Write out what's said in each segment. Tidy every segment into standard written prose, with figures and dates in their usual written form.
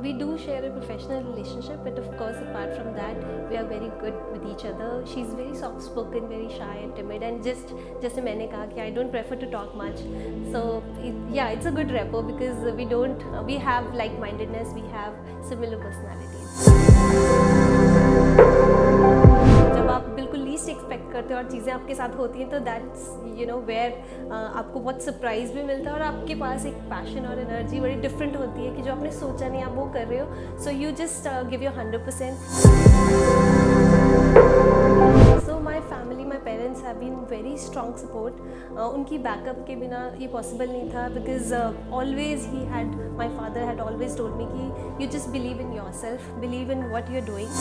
we do share a professional relationship, but of course, apart from that, we are very good with each other. She's very soft-spoken, very shy and timid, and just मैंने कहा कि I don't prefer to talk much. So yeah, it's a good rapport because we have like-mindedness, we have similar personalities. जब आप बिल्कुल least expect करते हो और चीज़ें आपके साथ होती हैं तो दैट्स वेयर आपको बहुत सरप्राइज भी मिलता है और आपके पास एक पैशन और एनर्जी बड़ी डिफरेंट होती है कि जो आपने सोचा नहीं आप वो कर रहे हो. So you just give your 100%. So my family, my parents have been very strong support. उनकी बैकअप के बिना ये पॉसिबल नहीं था because always he had my father had always told me कि you just believe in yourself, believe in what you are doing.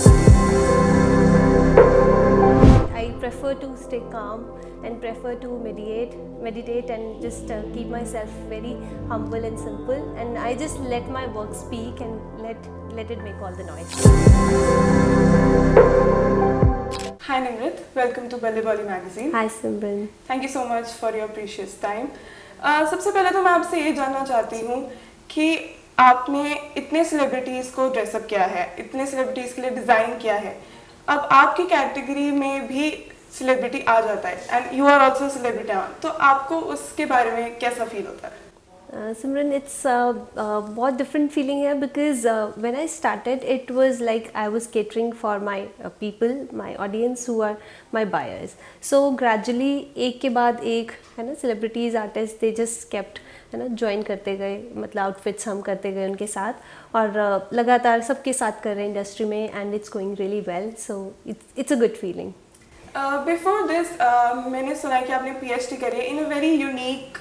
I prefer to stay calm and prefer to meditate and just keep myself very humble and simple, and I just let my work speak and let it make all the noise. Hi Nimrit, welcome to Balli Bolli magazine. Hi Simran. Thank you so much for your precious time. सबसे पहले तो मैं आपसे ये जानना चाहती हूँ कि आपने इतने सेलिब्रिटीज़ को ड्रेसअप किया है, इतने सेलिब्रिटीज़ के लिए डिज़ाइन किया है, अब आपकी कैटेगरी में भी सेलिब्रिटी आ जाता है and you are also celebrity, तो आपको उसके बारे में कैसा फील होता है? Simran, it's बहुत different feeling है because when I started it was like I was catering for my people, my audience who are my buyers. So gradually एक के बाद एक है ना celebrities, artists, they just kept है ना ज्वाइन करते गए, मतलब आउटफिट्स हम करते गए उनके साथ और लगातार सबके साथ कर रहे हैं इंडस्ट्री में and it's going really well. So it's a good feeling. Before this मैंने सुना कि आपने PhD करी है in a very unique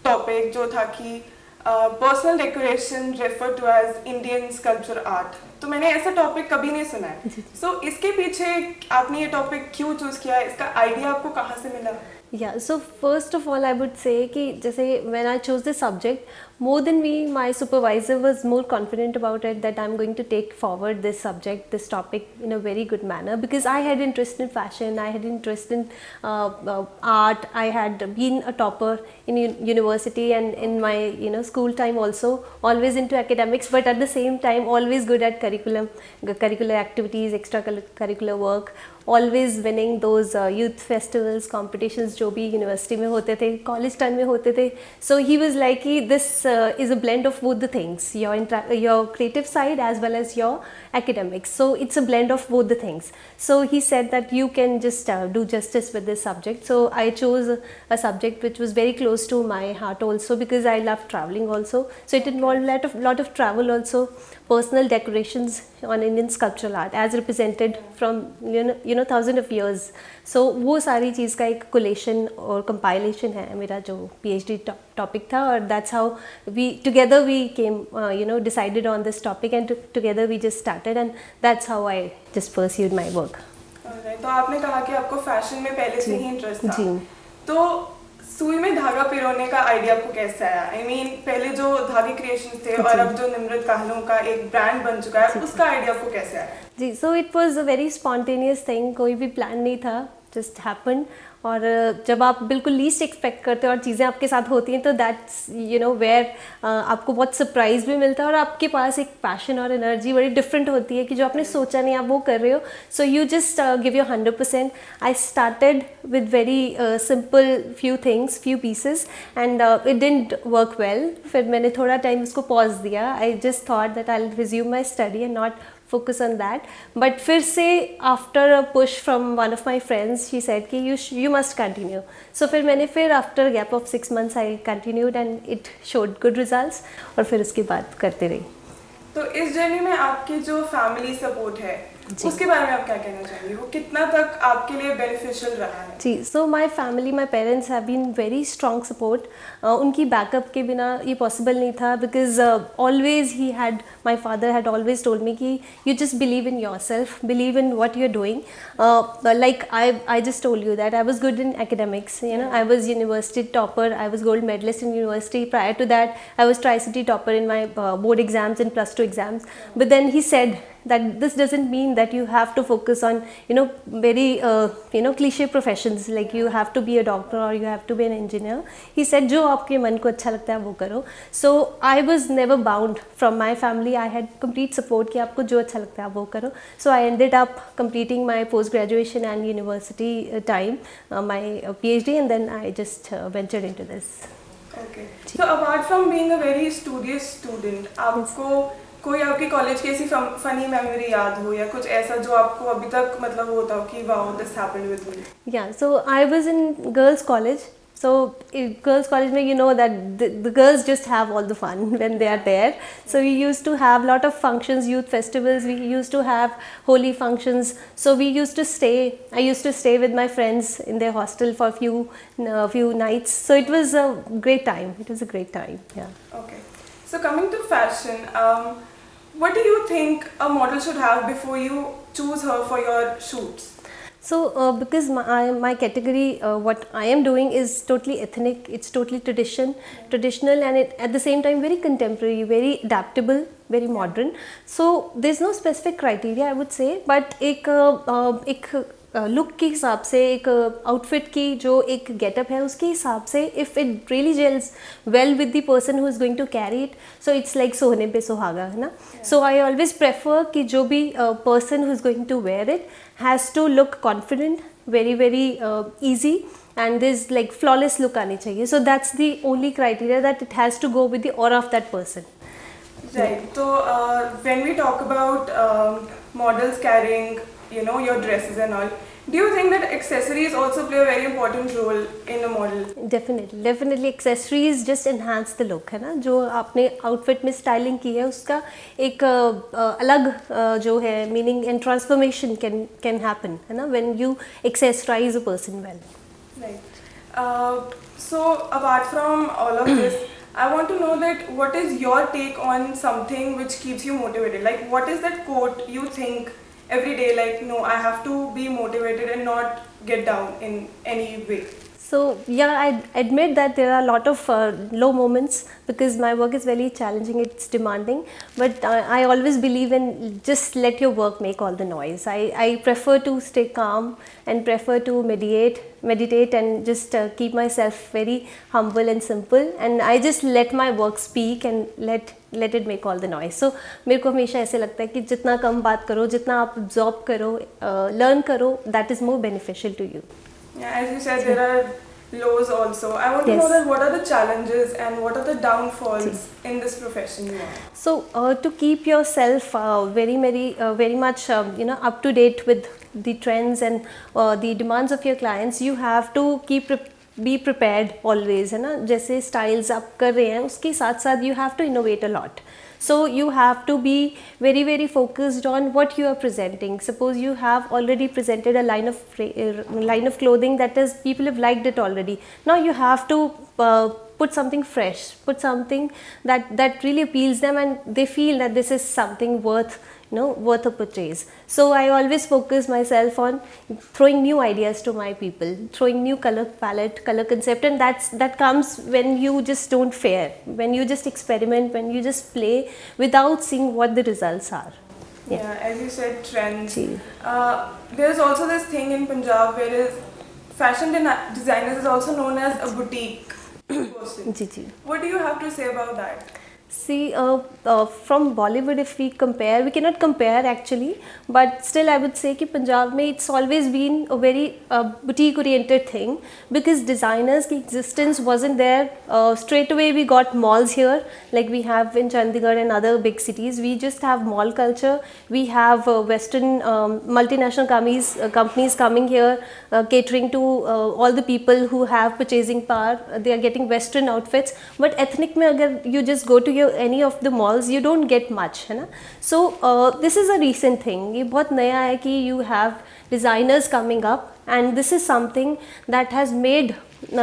topic जो था कि personal decoration refer to as Indian sculpture art. तो मैंने ऐसा टॉपिक कभी नहीं सुना है. सो इसके पीछे आपने ये टॉपिक क्यों चूज़ किया, इसका आइडिया आपको कहाँ से मिला? Yeah, so first of all I would say कि जैसे when I chose this subject, more than me, my supervisor was more confident about it that I'm going to take forward this subject, this topic in a very good manner because I had interest in fashion, I had interest in art, I had been a topper in university and in my school time also, always into academics but at the same time always good at curricular activities, extracurricular work, always winning those youth festivals, competitions जो भी university में होते थे, college time में होते थे. So he was like कि this is a blend of both the things, your creative side as well as your academics. So it's a blend of both the things. So he said that you can just do justice with this subject. So I chose a subject which was very close to my heart also because I love traveling also. So it involved lot of travel also, personal decorations on Indian sculptural art as represented from thousands of years. So वो सारी चीज़ का एक coalition और compilation है मेरा जो PhD topic था और that's how we came decided on this topic and together we just started and that's how I just pursued my work. तो आपने कहा कि आपको फैशन में पहले से ही इंटरेस्ट था. जी. तो सुई में धागा पिरोने का आइडिया आपको कैसे आया? I mean, पहले जो धागे क्रिएशंस थे और अब जो निम्रत काहलों का एक ब्रांड बन चुका है उसका आइडिया आपको कैसे आया? जी, so it was a very spontaneous thing, कोई भी प्लान नहीं था, जस्ट हैपन. और जब आप बिल्कुल लीस्ट एक्सपेक्ट करते हो और चीज़ें आपके साथ होती हैं तो दैट्स वेयर आपको बहुत सरप्राइज भी मिलता है और आपके पास एक पैशन और एनर्जी बड़ी डिफरेंट होती है कि जो आपने सोचा नहीं आप वो कर रहे हो. So you just give your 100%. I started with very simple few things, few pieces and it didn't work well. फिर मैंने थोड़ा टाइम उसको पॉज दिया. I just thought that I will resume my study and not focus on that. But फिर से after a push from one of my friends, she said कि you must continue. So फिर मैंने after a gap of 6 months I continued and it showed good results और फिर उसके बाद करते रही. तो इस जर्नी में आपकी जो फैमिली सपोर्ट है उसके बारे में आप क्या कहना चाहेंगे? वो कितना तक आपके लिए बेनिफिशियल रहा है? जी, so my family, my parents have been very strong support. उनकी बैकअप के बिना ये पॉसिबल नहीं था because always he had my father had always told me कि you just believe in yourself, believe in what you are doing. Like I just told you that I was good in academics. I was university topper, I was gold medalist in university. Prior to that I was Tri-City topper in my board exams and plus 2 exams. But then he said that this doesn't mean that you have to focus on very cliche professions like you have to be a doctor or you have to be an engineer. He said जो आपके मन को अच्छा लगता है वो करो. So I was never bound from my family. I had complete support कि आपको जो अच्छा लगता है आप वो करो. So I ended up completing my post graduation and university time, my PhD, and then I just ventured into this. Okay. So apart from being a very studious student, आपको कोई आपकी कॉलेज की ऐसी फनी मेमोरी याद हो या कुछ ऐसा जो आपको अभी तक मतलब होता हो कि wow this happened with me? Yeah, so I was in girls college. So in girls college mein you know that the girls just have all the fun when they are there. So we used to have lot of functions, youth festivals, we used to have holy functions. So we used to stay, I used to stay with my friends in their hostel for a few nights. So it was a great time. It was a great time. Yeah. Okay. So coming to fashion, what do you think a model should have before you choose her for your shoots? So because my category, what I am doing is totally ethnic, it's totally traditional, and it at the same time very contemporary, very adaptable, very modern. So there's no specific criteria I would say, but एक look के हिसाब से, एक outfit की जो एक getup है उसके हिसाब से, if it really gels well with the person who is going to carry it, so it's like सोने पे सुहागा, है ना. सो आई ऑलवेज प्रेफर कि जो भी person who is going to wear it has to look confident, very very easy, and there's like flawless look आनी चाहिए. So that's the only criteria, that it has to go with the aura of that person. Right. So when we talk about models carrying your dresses and all, do you think that accessories also play a very important role in a model? Definitely accessories just enhance the look, है ना. जो आपने outfit में styling की है उसका एक अलग जो है meaning and transformation can happen, है ना, when you accessorize a person well. Right. So apart from all of this, I want to know that what is your take on something which keeps you motivated? Like what is that quote you think every day, like no, I have to be motivated and not get down in any way? So yeah, I admit that there are a lot of low moments because my work is very challenging, it's demanding, but I always believe in just let your work make all the noise. I prefer to stay calm and prefer to meditate and just keep myself very humble and simple, and I just let my work speak and let it make all the noise. So मेरे को हमेशा ऐसे लगता है कि जितना कम बात करो, जितना आप absorb करो, learn करो, that is more beneficial to you. Yeah, as you said, there are lows also. I want to know that what are the challenges and what are the downfalls in this profession you are? So to keep yourself very much up to date with the trends and the demands of your clients, you have to be prepared always, है ना. जैसे styles आप कर रहे हैं उसके साथ साथ you have to innovate a lot. So you have to be very very focused on what you are presenting. Suppose you have already presented a line of clothing that is people have liked it already. Now you have to put something fresh, put something that really appeals them and they feel that this is something worth a purchase. So I always focus myself on throwing new ideas to my people, throwing new color palette, color concept, and that comes when you just don't fear, when you just experiment, when you just play without seeing what the results are. Yeah, as you said, trends. There's also this thing in Punjab where fashion designers is also known as a boutique person. What do you have to say about that? See, from Bollywood, if we compare, we cannot compare actually, but still I would say कि Punjab में it's always been a very boutique-oriented thing because designers की existence wasn't there. Straight away we got malls here, like we have in Chandigarh and other big cities. We just have mall culture. We have Western multinational companies coming here, catering to all the people who have purchasing power. They are getting Western outfits, but ethnic में अगर you just go to any of the malls, you don't get much, है ना. So this is a recent thing. ये बहुत नया है कि you have designers coming up, and this is something that has made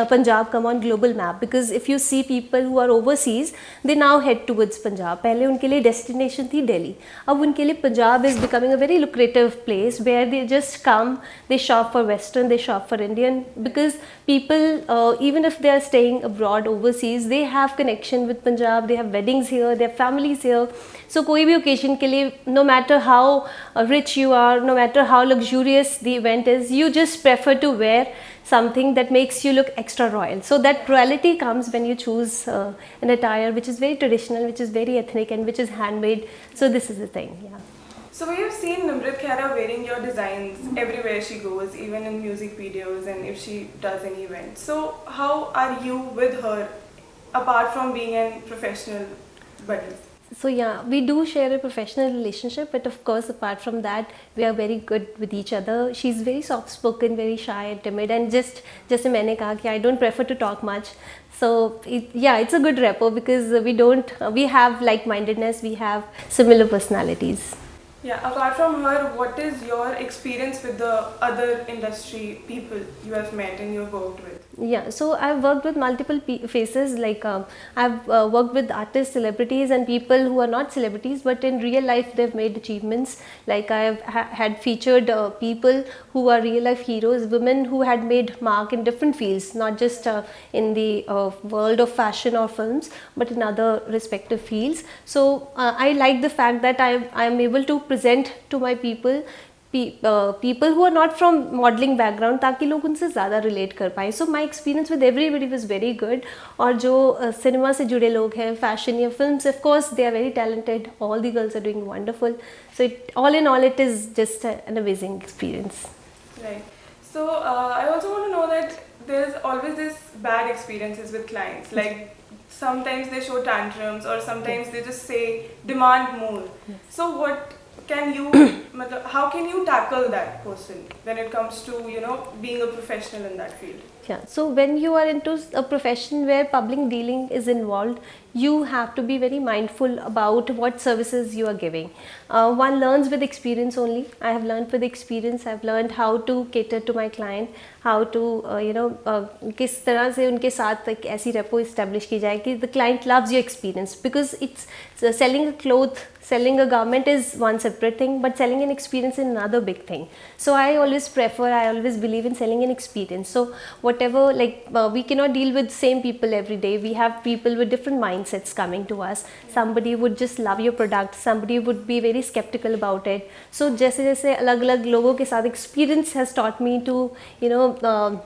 Punjab come on global map, because if you see people who are overseas, they now head towards Punjab. पहले उनके लिए destination थी Delhi, अब उनके लिए Punjab is becoming a very lucrative place where they just come, they shop for Western, they shop for Indian, because people even if they are staying abroad overseas, they have connection with Punjab, they have weddings here, they have families here. So कोई भी occasion के लिए, no matter how rich you are, no matter how luxurious the event is, you just prefer to wear something that makes you look extra royal. So that royalty comes when you choose an attire which is very traditional, which is very ethnic, and which is handmade. So this is the thing, yeah. So we have seen Nimrat Khera wearing your designs everywhere she goes, even in music videos and if she does any event. So how are you with her, apart from being a professional buddies? So yeah, we do share a professional relationship, but of course apart from that, we are very good with each other. She's very soft spoken, very shy and timid, and just जैसे मैंने कहा कि I don't prefer to talk much. So yeah, it's a good rapport because we have like-mindedness, we have similar personalities. Yeah, apart from her, what is your experience with the other industry people you have met and you have worked with? Yeah, so I've worked with multiple faces, like I've worked with artists, celebrities, and people who are not celebrities, but in real life they've made achievements. Like I've had featured people who are real life heroes, women who had made mark in different fields, not just in the world of fashion or films, but in other respective fields. So I like the fact that I am able to present to my people people who are not from modeling background, ताकि लोग उनसे ज़्यादा relate कर पाए. So my experience with everybody was very good. और जो cinema से जुड़े लोग हैं, fashion या films, of course they are very talented. All the girls are doing wonderful. So all in all, it is just an amazing experience. Right. So I also want to know that there's always this bad experiences with clients. Like sometimes they show tantrums, or sometimes they just say demand more. So what can you, how can you tackle that person when it comes to, you know, being a professional in that field? Yeah, so when you are into a profession where public dealing is involved, you have to be very mindful about what services you are giving. One learns with experience only. I have learned with experience. I've learned how to cater to my client, how to किस तरह से उनके साथ एक ऐसी repo establish की जाए कि the client loves your experience, because it's selling a cloth, selling a garment is one separate thing, but selling an experience is another big thing. So I always believe in selling an experience. So whatever, like we cannot deal with same people every day. We have people with different mindsets coming to us. Somebody would just love your product, somebody would be very skeptical about it. So जैसे जैसे अलग-अलग लोगों के साथ experience has taught me to, you know,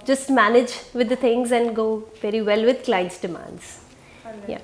just manage with the things and go very well with clients' demands. Yeah.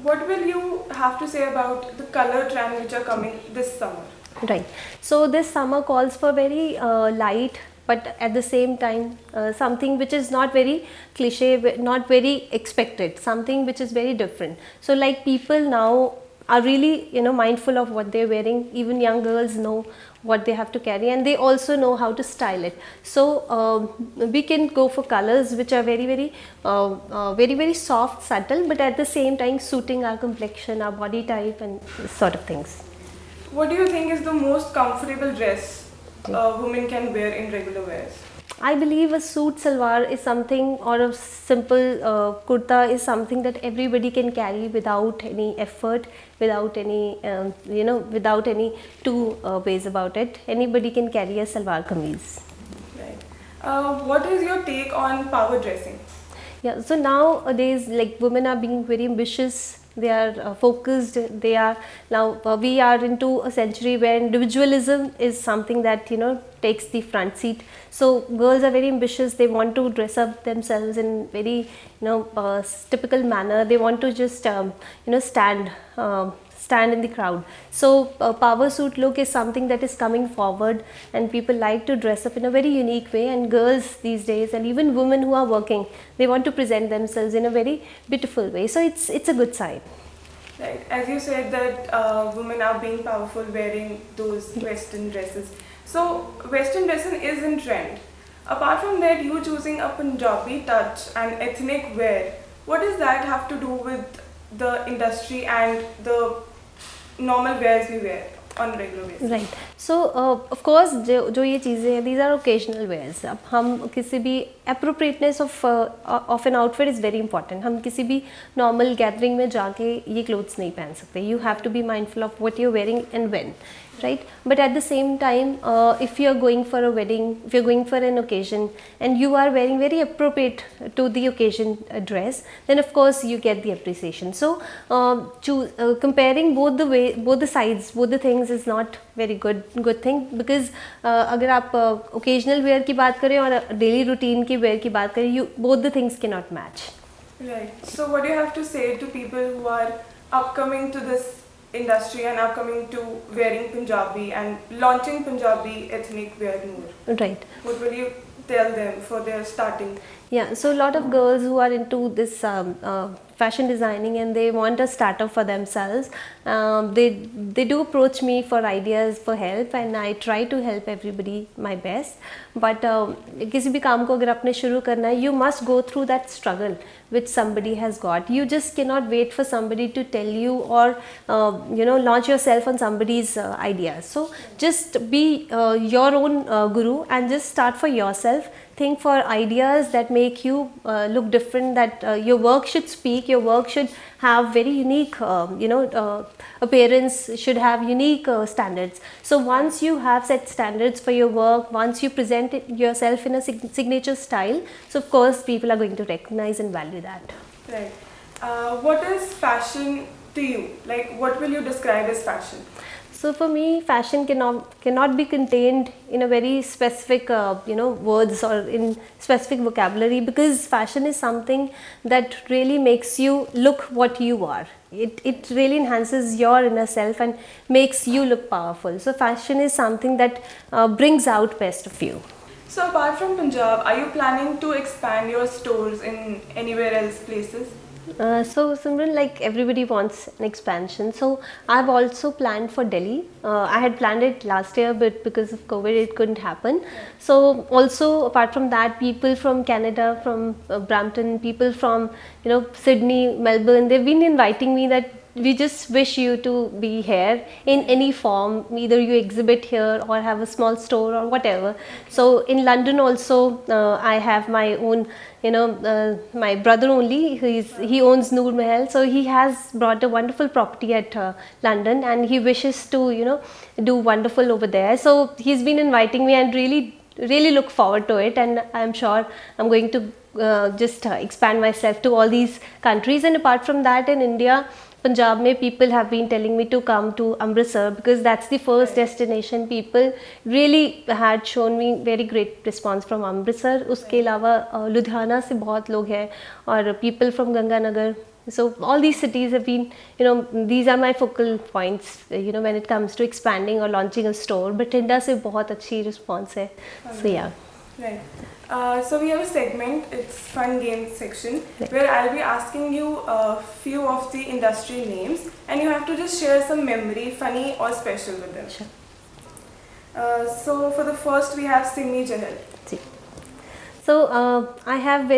What will you have to say about the color trend which are coming this summer? Right. So this summer calls for very light, but at the same time something which is not very cliche, not very expected, something which is very different. So like people now are really, you know, mindful of what they're wearing. Even young girls know what they have to carry, and they also know how to style it. So we can go for colors which are very soft, subtle, but at the same time suiting our complexion, our body type, and sort of things. What do you think is the most comfortable dress a woman can wear in regular wears? I believe a suit salwar is something, or a simple kurta is something that everybody can carry without any effort, without any, without any two ways about it. Anybody can carry a salwar kameez. Right. What is your take on power dressing? Yeah, so nowadays, like, women are being very ambitious. They are focused. They are now. We are into a century where individualism is something that, you know, takes the front seat. So girls are very ambitious. They want to dress up themselves in very, typical manner. They want to just stand in the crowd. So power suit look is something that is coming forward, and people like to dress up in a very unique way. And girls these days, and even women who are working, they want to present themselves in a very beautiful way. So it's a good sign. Right. As you said that women are being powerful wearing those Western dresses. So Western dressing is in trend. Apart from that, you choosing a Punjabi touch and ethnic wear, what does that have to do with the industry and the normal wears we wear? on regular basis? Right so of course जो ये चीज़ें हैं these are occasional wears. अब हम किसी भी appropriateness of an outfit is very important. हम किसी भी नॉर्मल गैदरिंग में जाके ये क्लोथ्स नहीं पहन सकते. You have to be mindful of what you are wearing and when, right? But at the same time, if you are going for a wedding, if you're going for an occasion and you are wearing very appropriate to the occasion dress, then of course you get the appreciation. So comparing both the sides, both the things is not very good thing, because अगर आप occasional wear की बात करें और daily routine की wear की बात करें, both the things cannot match. Right. So what do you have to say to people who are upcoming to this industry and upcoming to wearing Punjabi and launching Punjabi ethnic wear more? Right. What will you tell them for their starting? Yeah, so a lot of girls who are into this fashion designing and they want a startup for themselves, they do approach me for ideas, for help, and I try to help everybody my best. But किसी भी काम को अगर आपने शुरू करना है, you must go through that struggle which somebody has got. You just cannot wait for somebody to tell you or launch yourself on somebody's ideas. So just be your own guru and just start for yourself. Think for ideas that make you look different, that your work should speak, your work should have very unique appearance, should have unique standards. So once you have set standards for your work, once you present yourself in a signature style, so of course people are going to recognize and value that. Right. What is fashion to you? Like, what will you describe as fashion? So for me, fashion cannot be contained in a very specific words or in specific vocabulary, because fashion is something that really makes you look what you are. It really enhances your inner self and makes you look powerful. So fashion is something that brings out best of you. So apart from Punjab, are you planning to expand your stores in anywhere else places? So Simran, like everybody wants an expansion, so I've also planned for Delhi. I had planned it last year, but because of COVID it couldn't happen. So also apart from that, people from Canada, from Brampton, people from Sydney, Melbourne, they've been inviting me that we just wish you to be here in any form, either you exhibit here or have a small store or whatever. So in London also, I have my own, my brother only, he owns Noor Mahal, so he has brought a wonderful property at London, and he wishes to do wonderful over there. So he's been inviting me, and really look forward to it, and I'm sure I'm going to just expand myself to all these countries. And apart from that, in India, Punjab mein people have been telling me to come to Amritsar, because that's the first destination. People really had shown me very great response from Amritsar. Uske alawa Ludhiana se bahut log hai, aur people from Ganganagar. So all these cities have been, these are my focal points, when it comes to expanding or launching a store. Bathinda se bahut achhi response hai. So yeah. Right. So we have a segment, it's fun game section, where I'll be asking you a few of the industry names, and you have to just share some memory, funny or special with them. Sure. So for the first, we have Simi Jahal. So I have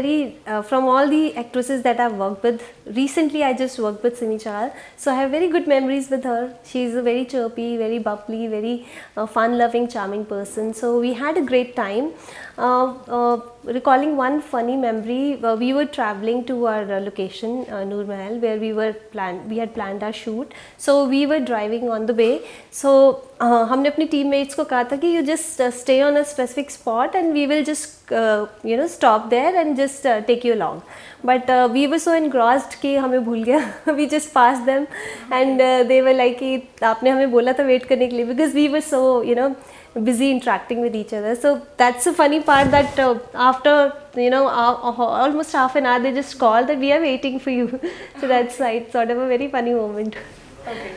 from all the actresses that I've worked with, recently I just worked with Simi Chahal, so I have very good memories with her. She's a very chirpy, very bubbly, very fun-loving, charming person. So we had a great time. Recalling one funny memory, we were traveling to our location, Noor Mahal, where we had planned our shoot. So we were driving on the way. So हमने अपनी teammates को कहा था कि you just stay on a specific spot and we will just stop there and just take you along. But we were so engrossed कि हमें भूल गया. We just passed them and they were like कि आपने हमें बोला था wait करने के लिए, because we were so busy interacting with each other. So that's a funny part, that after almost half an hour they just called that we are waiting for you. So that's sort of a very funny moment. Okay.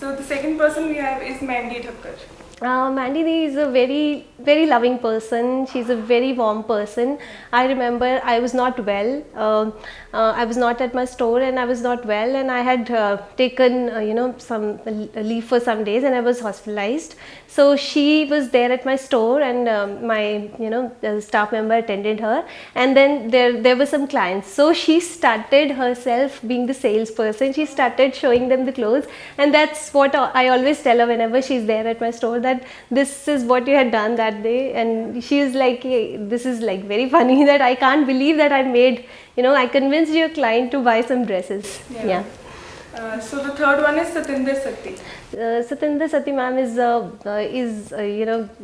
So the second person we have is Mandy Thakkar. Mandy Dee is a very, very loving person. She's a very warm person. I remember I was not well. I was not at my store and I was not well, and I had taken, some leave for some days, and I was hospitalized. So she was there at my store, and my, the staff member attended her, and then there were some clients. So she started herself being the salesperson. She started showing them the clothes, and that's what I always tell her whenever she's there at my store, that this is what you had done that day. And she is like, hey, this is like very funny that I can't believe that I made, I convinced your client to buy some dresses. Yeah. So the third one is Satinder Sati. Satinder Sati ma'am is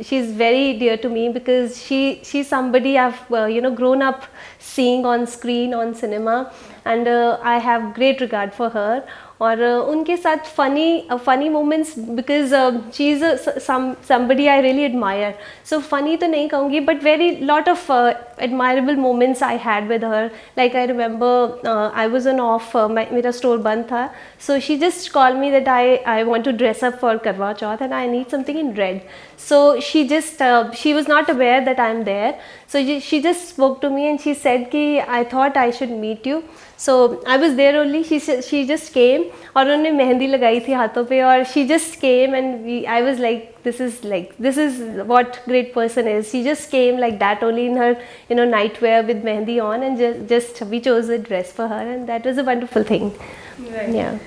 she's very dear to me, because she's somebody I've grown up seeing on screen, on cinema, and I have great regard for her. और उनके साथ funny moments, because she is somebody I really admire. So funny तो नहीं कहूँगी, but very lot of admirable moments I had with her. Like I remember I was on off, मेरा store बंद था, so she just called me that I want to dress up for Karwa Chauth and I need something in red. So she just she was not aware that I'm there, so she just spoke to me and she said कि I thought I should meet you. So I was there only. She just came और उन्होंने मेहंदी लगाई थी हाथों पे, और she just came and I was like, this is what great person is. She just came like that only in her nightwear with mehendi on, and just we chose a dress for her, and that was a wonderful thing. Right. Yeah.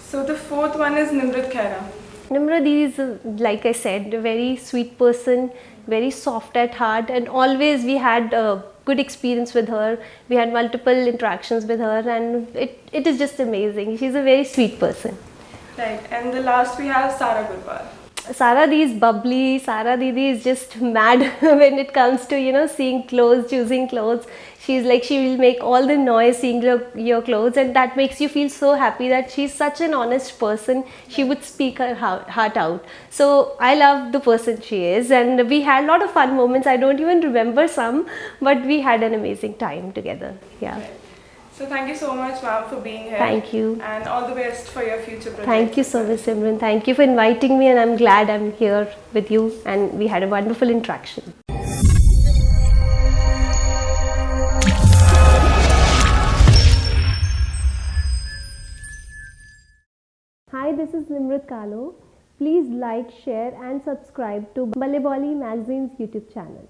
So the fourth one is Nimrat Khaira. Nimrat is, like I said, a very sweet person, very soft at heart, and always we had a good experience with her. We had multiple interactions with her, and it is just amazing. She's a very sweet person. Right. And the last we have Sara Gurwal. Sara Dee is bubbly. Sara Didi is just mad when it comes to seeing clothes, choosing clothes. She's like, she will make all the noise seeing your clothes, and that makes you feel so happy that she's such an honest person. She would speak her heart out. So I love the person she is, and we had a lot of fun moments. I don't even remember some, but we had an amazing time together. Yeah. Right. So thank you so much, ma'am, for being here. Thank you. And all the best for your future projects. Thank you so much, Simran. Thank you for inviting me, and I'm glad I'm here with you, and we had a wonderful interaction. Hi, this is Nimrat Kalo. Please like, share and subscribe to Baleboli Magazine's YouTube channel.